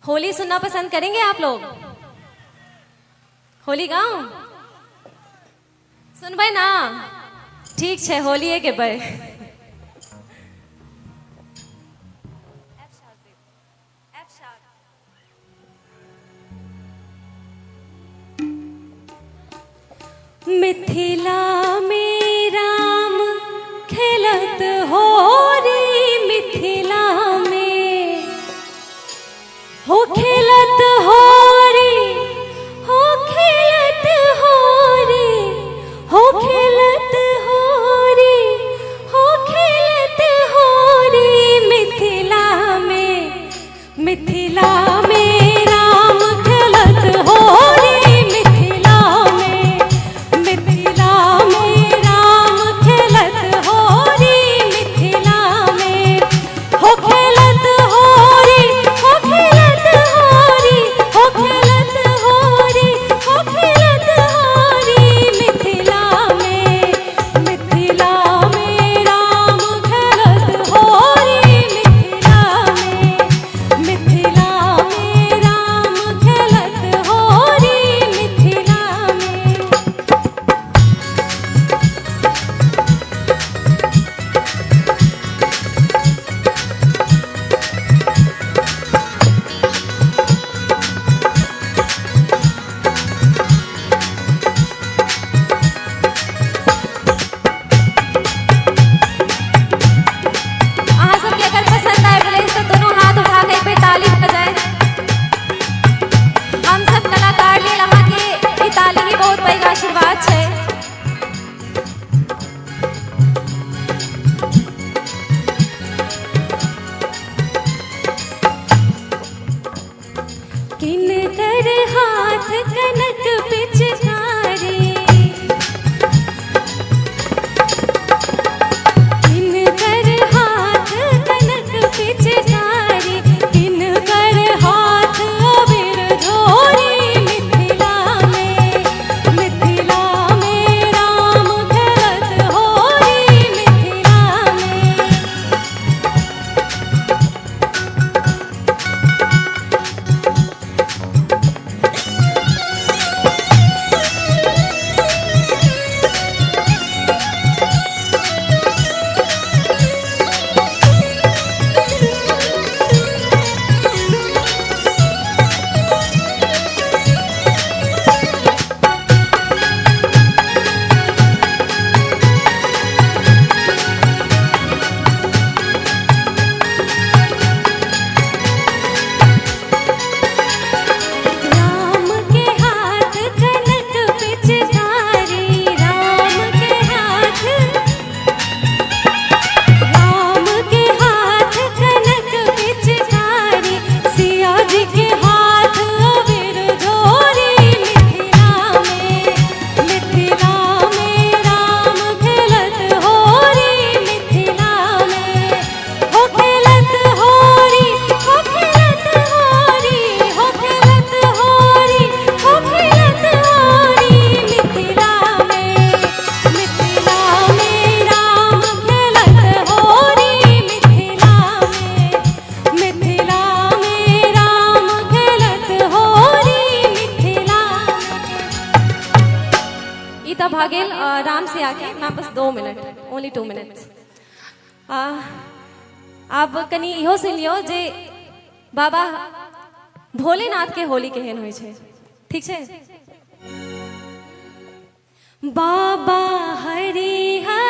होली सुनना पसंद करेंगे आप लोग? होली गाओ सुनबे ना? ठीक है, होली के बे मिथिला में राम खेलत हो रे, मिथिला में हो खेलत हो रे, हो खेलत हो रे, हो खेलत हो रे, हो खेलत हो रे, मिथिला में, मिथिला में राम खेलत हो रे, मिथिला में, मिथिला में राम खेलत हो रे, मिथिला में हो खेलत हो रे, हो खेलत हो रे, हो खेलत हो रे, हो खेलत हो रे, मिथिला में, मिथिला में राम खेलत हो रे, मिथिला में, मिथिला में राम खेलत हो रे, मिथिला में। अहाँ सबके अगर पसंद आए बोले तो दोनों हाथ उठा के एक बेर ताली बजाए। हम सब कलाकार लेल अहाँ के ई ताली ही बहुत पैघ आशीर्वाद छै। किनकर हाथ कनक पिचकारी, किनकर हाथ कनक पिचकारी, किनकर हाथ अबीर झोरी, मिथिला में, मिथिला में राम खेलत हो रे, मिथिला में। राम के हाथ कनक पिचकारी, राम के हाथ, राम के हाथ कनक पिचकारी, सिया जी के हाथ अबीर झोरी, मिथिला में, मिथिला में राम खेलत हो रे, मिथिला में हो खेलत हो रे, हो खेलत हो रे, हो खेलत हो रे, हो खेलत हो रे, मिथिला में, मिथिला में राम खेलत हो रे, मिथिला में, मिथिला में राम खेलत हो रे, मिथिला में। ई त भागेल राम से आके मैं बस 2 मिनट, ओनली 2 मिनट्स। आप कनी इहो सुन लियो जे बाबा भोलेनाथ के होली केहन होइ छै, ठीक छै? बाबा हरि हर